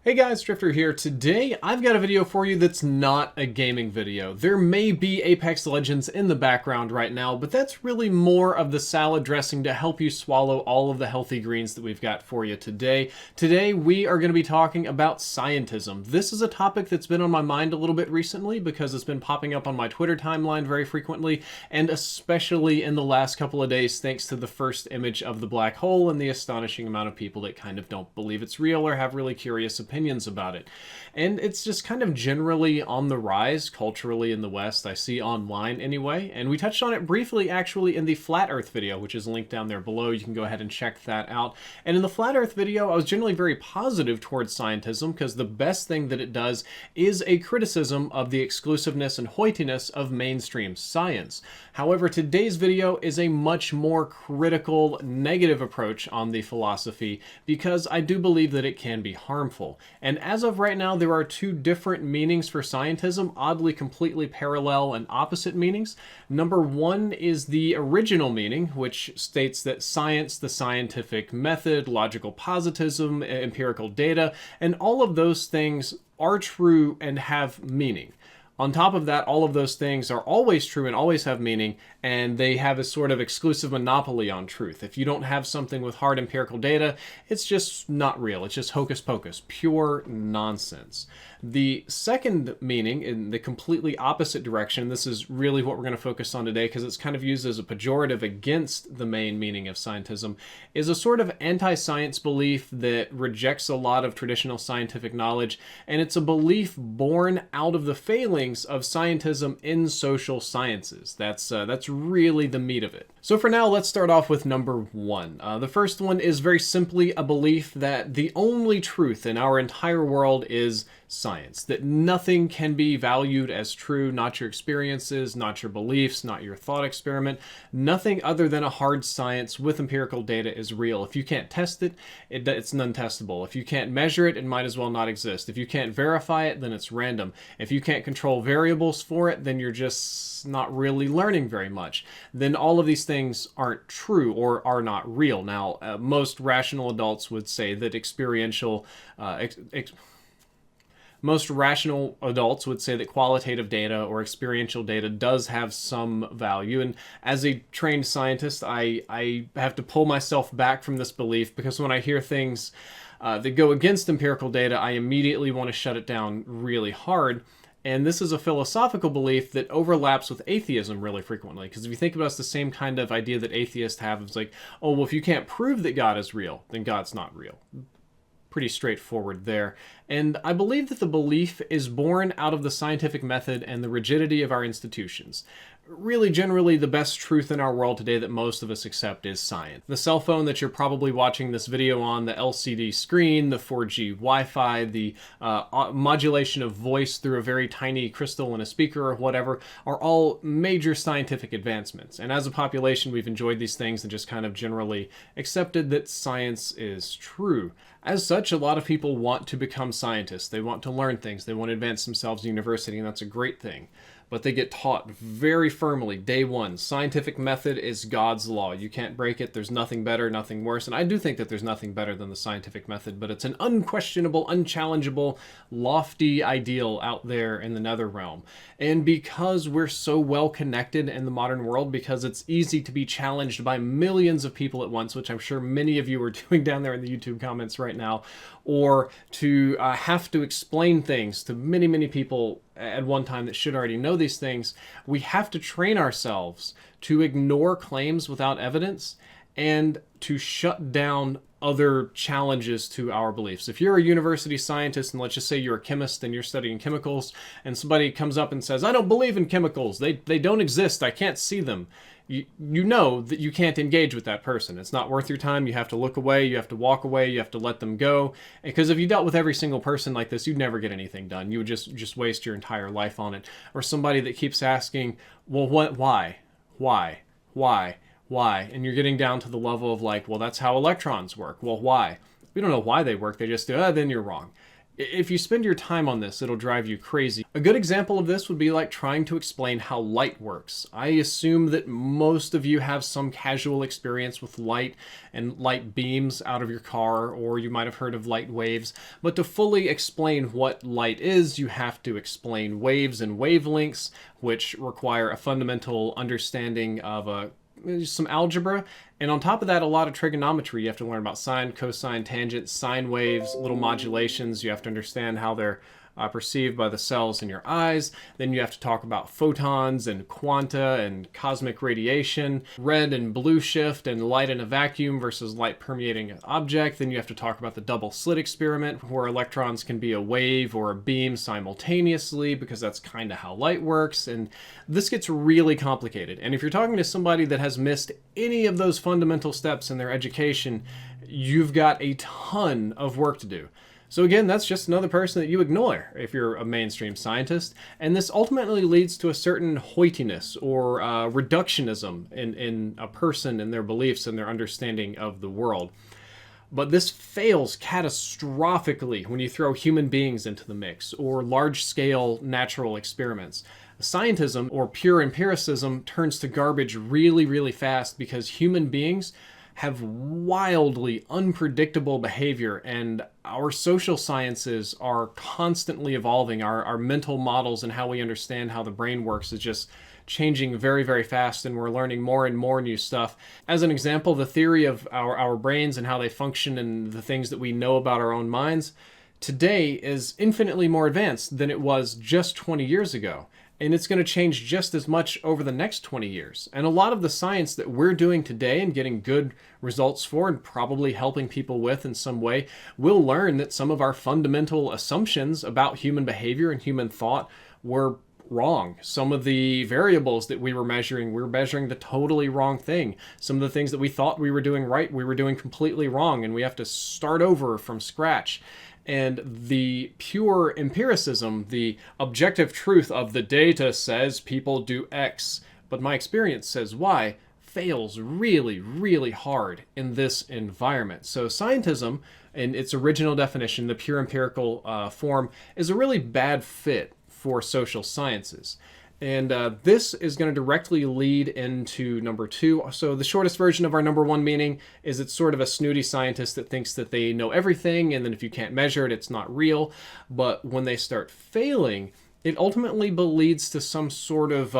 Hey guys, Drifter here. Today I've got a video for you that's not a gaming video. There may be Apex Legends in the background right now, but that's really more of the salad dressing to help you swallow all of the healthy greens that we've got for you today. Today we are going to be talking about scientism. This is a topic that's been on my mind a little bit recently because it's been popping up on my Twitter timeline very frequently, and especially in the last couple of days thanks to the first image of the black hole and the astonishing amount of people that kind of don't believe it's real or have really curious opinions about it. And it's just kind of generally on the rise culturally in the West, I see online anyway, and we touched on it briefly actually in the Flat Earth video, which is linked down there below. You can go ahead and check that out. And in the Flat Earth video, I was generally very positive towards scientism because the best thing that it does is a criticism of the exclusiveness and hoitiness of mainstream science. However, today's video is a much more critical, negative approach on the philosophy because I do believe that it can be harmful. And as of right now, there are two different meanings for scientism, oddly completely parallel and opposite meanings. Number one is the original meaning, which states that science, the scientific method, logical positivism, empirical data, and all of those things are true and have meaning. On top of that, all of those things are always true and always have meaning, and they have a sort of exclusive monopoly on truth. If you don't have something with hard empirical data, it's just not real. It's just hocus pocus, pure nonsense. The second meaning, in the completely opposite direction, this is really what we're going to focus on today because it's kind of used as a pejorative against the main meaning of scientism, is a sort of anti-science belief that rejects a lot of traditional scientific knowledge, and it's a belief born out of the failings of scientism in social sciences. That's really the meat of it. So for now, let's start off with number one. The first one is very simply a belief that the only truth in our entire world is science, that nothing can be valued as true, not your experiences, not your beliefs, not your thought experiment. Nothing other than a hard science with empirical data is real. If you can't test it, it's non-testable. If you can't measure it, it might as well not exist. If you can't verify it, then it's random. If you can't control variables for it, then you're just not really learning very much. Then all of these things aren't true or are not real. Now, most rational adults would say that most rational adults would say that qualitative data or experiential data does have some value. And as a trained scientist, I have to pull myself back from this belief because when I hear things that go against empirical data, I immediately want to shut it down really hard. And this is a philosophical belief that overlaps with atheism really frequently. Because if you think about it, it's the same kind of idea that atheists have. It's like, oh, well, if you can't prove that God is real, then God's not real. Pretty straightforward there. And I believe that the belief is born out of the scientific method and the rigidity of our institutions. Really, generally, the best truth in our world today that most of us accept is science. The cell phone that you're probably watching this video on, the LCD screen, the 4G Wi-Fi, the modulation of voice through a very tiny crystal in a speaker or whatever, are all major scientific advancements. And as a population, we've enjoyed these things and just kind of generally accepted that science is true. As such, a lot of people want to become scientists. They want to learn things. They want to advance themselves in university, and that's a great thing. But they get taught very firmly, day one, scientific method is God's law. You can't break it. There's nothing better, nothing worse. And I do think that there's nothing better than the scientific method, but it's an unquestionable, unchallengeable, lofty ideal out there in the nether realm. And because we're so well connected in the modern world, because it's easy to be challenged by millions of people at once, which I'm sure many of you are doing down there in the YouTube comments right now, or to have to explain things to many, many people at one time that should already know these things, we have to train ourselves to ignore claims without evidence and to shut down other challenges to our beliefs. If you're a university scientist, and let's just say you're a chemist and you're studying chemicals, and somebody comes up and says, I don't believe in chemicals, they don't exist, I can't see them, you know that you can't engage with that person. It's not worth your time. You have to look away, you have to walk away, you have to let them go. Because if you dealt with every single person like this, you'd never get anything done. You would just waste your entire life on it. Or somebody that keeps asking, well, why? And you're getting down to the level of like, well, that's how electrons work. Well, why? We don't know why they work, they just do, then you're wrong. If you spend your time on this, it'll drive you crazy. A good example of this would be like trying to explain how light works. I assume that most of you have some casual experience with light and light beams out of your car, or you might have heard of light waves. But to fully explain what light is, you have to explain waves and wavelengths, which require a fundamental understanding of some algebra, and on top of that, a lot of trigonometry. You have to learn about sine, cosine, tangent, sine waves, little modulations. You have to understand how they're perceived by the cells in your eyes. Then you have to talk about photons and quanta and cosmic radiation, red and blue shift, and light in a vacuum versus light permeating an object. Then you have to talk about the double slit experiment, where electrons can be a wave or a beam simultaneously, because that's kind of how light works. And this gets really complicated. And if you're talking to somebody that has missed any of those fundamental steps in their education, you've got a ton of work to do. So again, that's just another person that you ignore if you're a mainstream scientist. And this ultimately leads to a certain hoitiness or reductionism in a person and their beliefs and their understanding of the world. But this fails catastrophically when you throw human beings into the mix or large-scale natural experiments. Scientism, or pure empiricism, turns to garbage really, really fast because human beings have wildly unpredictable behavior, and our social sciences are constantly evolving. Our mental models and how we understand how the brain works is just changing very, very fast, and we're learning more and more new stuff. As an example, the theory of our brains and how they function and the things that we know about our own minds today is infinitely more advanced than it was just 20 years ago. And it's going to change just as much over the next 20 years. And a lot of the science that we're doing today and getting good results for and probably helping people with in some way, we'll learn that some of our fundamental assumptions about human behavior and human thought were wrong. Some of the variables that we were measuring the totally wrong thing. Some of the things that we thought we were doing right, we were doing completely wrong, and we have to start over from scratch. And the pure empiricism, the objective truth of the data says people do X, but my experience says Y, fails really, really hard in this environment. So scientism, in its original definition, the pure empirical form, is a really bad fit for social sciences. And this is going to directly lead into number 2. So the shortest version of our number 1 meaning is it's sort of a snooty scientist that thinks that they know everything, and then if you can't measure it, it's not real. But when they start failing, it ultimately leads to some sort of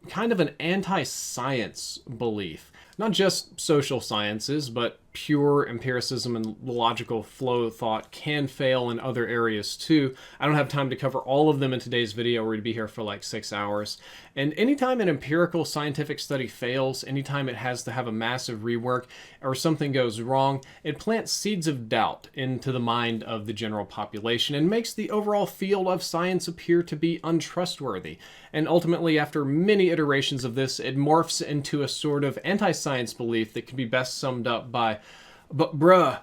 kind of an anti-science belief. Not just social sciences, but pure empiricism and logical flow thought can fail in other areas too. I don't have time to cover all of them in today's video. We're going to be here for like 6 hours. And anytime an empirical scientific study fails, anytime it has to have a massive rework or something goes wrong, it plants seeds of doubt into the mind of the general population and makes the overall field of science appear to be untrustworthy. And ultimately, after many iterations of this, it morphs into a sort of anti-science belief that can be best summed up by, but bruh,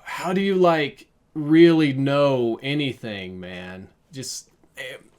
how do you like really know anything, man? Just,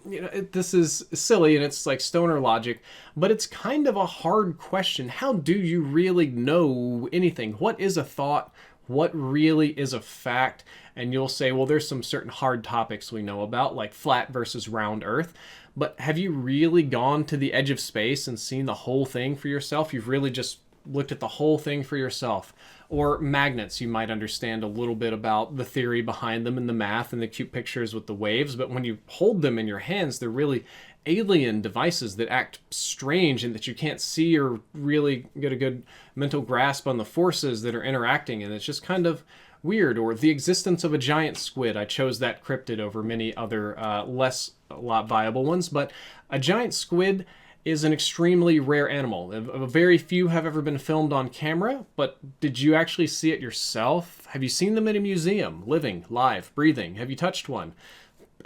this is silly and it's like stoner logic, but it's kind of a hard question. How do you really know anything? What is a thought? What really is a fact? And you'll say, well, there's some certain hard topics we know about, like flat versus round Earth. But have you really gone to the edge of space and seen the whole thing for yourself? You've really just looked at the whole thing for yourself. Or magnets, you might understand a little bit about the theory behind them and the math and the cute pictures with the waves, but when you hold them in your hands, they're really alien devices that act strange and that you can't see or really get a good mental grasp on the forces that are interacting, and it's just kind of weird. Or the existence of a giant squid. I chose that cryptid over many other a lot viable ones, but a giant squid is an extremely rare animal. Very few have ever been filmed on camera, but did you actually see it yourself? Have you seen them in a museum, living, live, breathing? Have you touched one?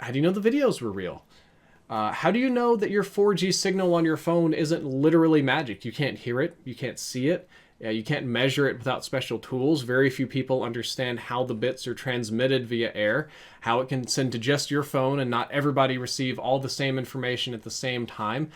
How do you know the videos were real? How do you know that your 4G signal on your phone isn't literally magic? You can't hear it, you can't see it, you can't measure it without special tools. Very few people understand how the bits are transmitted via air, how it can send to just your phone and not everybody receive all the same information at the same time.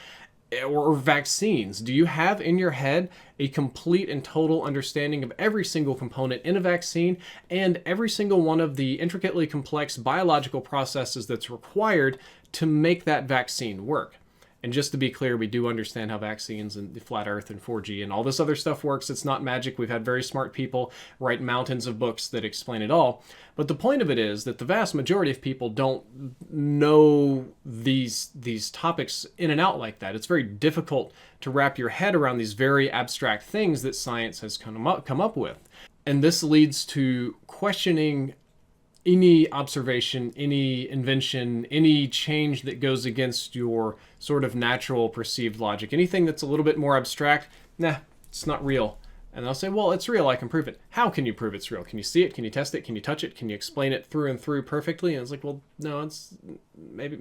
or vaccines? Do you have in your head a complete and total understanding of every single component in a vaccine and every single one of the intricately complex biological processes that's required to make that vaccine work? And just to be clear, we do understand how vaccines and the flat earth and 4G and all this other stuff works. It's not magic. We've had very smart people write mountains of books that explain it all. But the point of it is that the vast majority of people don't know these topics in and out like that. It's very difficult to wrap your head around these very abstract things that science has come up with. And this leads to questioning any observation, any invention, any change that goes against your sort of natural perceived logic. Anything that's a little bit more abstract, nah, it's not real. And they'll say, well, it's real, I can prove it. How can you prove it's real? Can you see it? Can you test it? Can you touch it? Can you explain it through and through perfectly? And it's like, well, no, it's maybe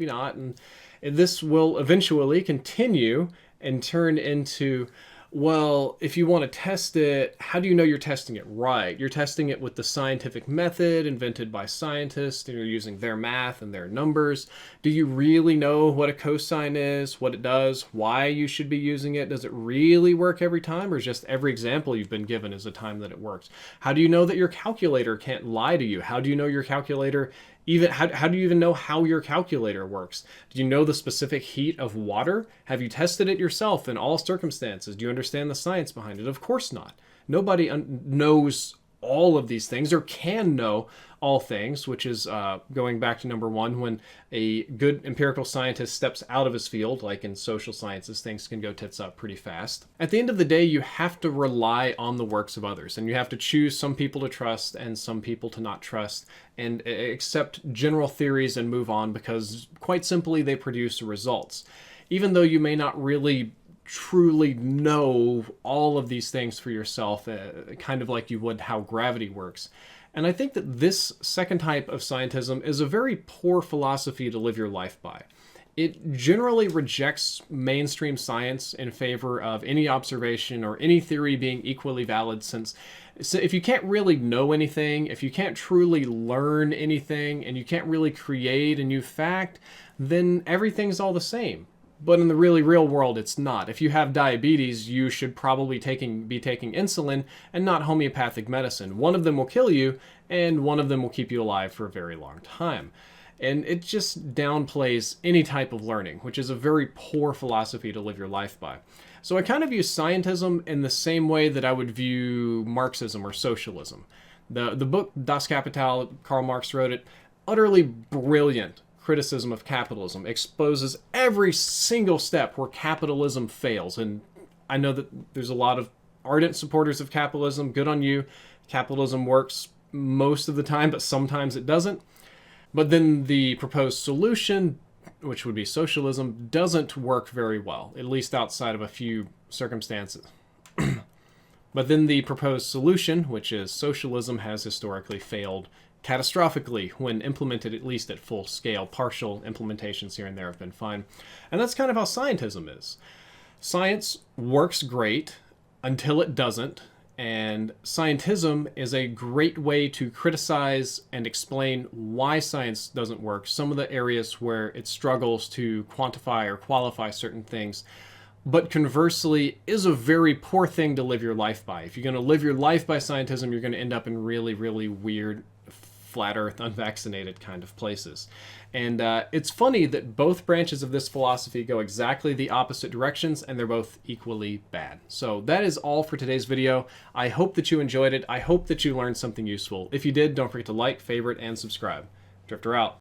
not. And this will eventually continue and turn into, well, if you want to test it, how do you know you're testing it right? You're testing it with the scientific method invented by scientists, and you're using their math and their numbers. Do you really know what a cosine is, what it does, why you should be using it? Does it really work every time, or is just every example you've been given is the time that it works? How do you know that your calculator can't lie to you? How do you know your calculator how do you even know how your calculator works? Do you know the specific heat of water? Have you tested it yourself in all circumstances? Do you understand the science behind it? Of course not. Nobody knows all of these things or can know all things, which is going back to number one, when a good empirical scientist steps out of his field, like in social sciences, things can go tits up pretty fast. At the end of the day, you have to rely on the works of others, and you have to choose some people to trust and some people to not trust, and accept general theories and move on, because quite simply they produce results. Even though you may not really truly know all of these things for yourself, kind of like you would how gravity works. And I think that this second type of scientism is a very poor philosophy to live your life by. It generally rejects mainstream science in favor of any observation or any theory being equally valid, since if you can't really know anything, if you can't truly learn anything, and you can't really create a new fact, then everything's all the same. But in the really real world, it's not. If you have diabetes, you should probably be taking insulin and not homeopathic medicine. One of them will kill you, and one of them will keep you alive for a very long time. And it just downplays any type of learning, which is a very poor philosophy to live your life by. So I kind of view scientism in the same way that I would view Marxism or socialism. The book Das Kapital, Karl Marx wrote it, utterly brilliant criticism of capitalism, exposes every single step where capitalism fails. And I know that there's a lot of ardent supporters of capitalism. Good on you. Capitalism works most of the time, but sometimes it doesn't. But then the proposed solution, which would be socialism, doesn't work very well, at least outside of a few circumstances. But then the proposed solution, which is socialism, has historically failed catastrophically when implemented, at least at full scale. Partial implementations here and there have been fine. And that's kind of how scientism is. Science works great until it doesn't, and scientism is a great way to criticize and explain why science doesn't work, some of the areas where it struggles to quantify or qualify certain things, but conversely is a very poor thing to live your life by. If you're going to live your life by scientism, you're going to end up in really, really weird, flat earth, unvaccinated kind of places. And it's funny that both branches of this philosophy go exactly the opposite directions, and they're both equally bad. So that is all for today's video. I hope that you enjoyed it. I hope that you learned something useful. If you did, don't forget to like, favorite, and subscribe. Drifter out.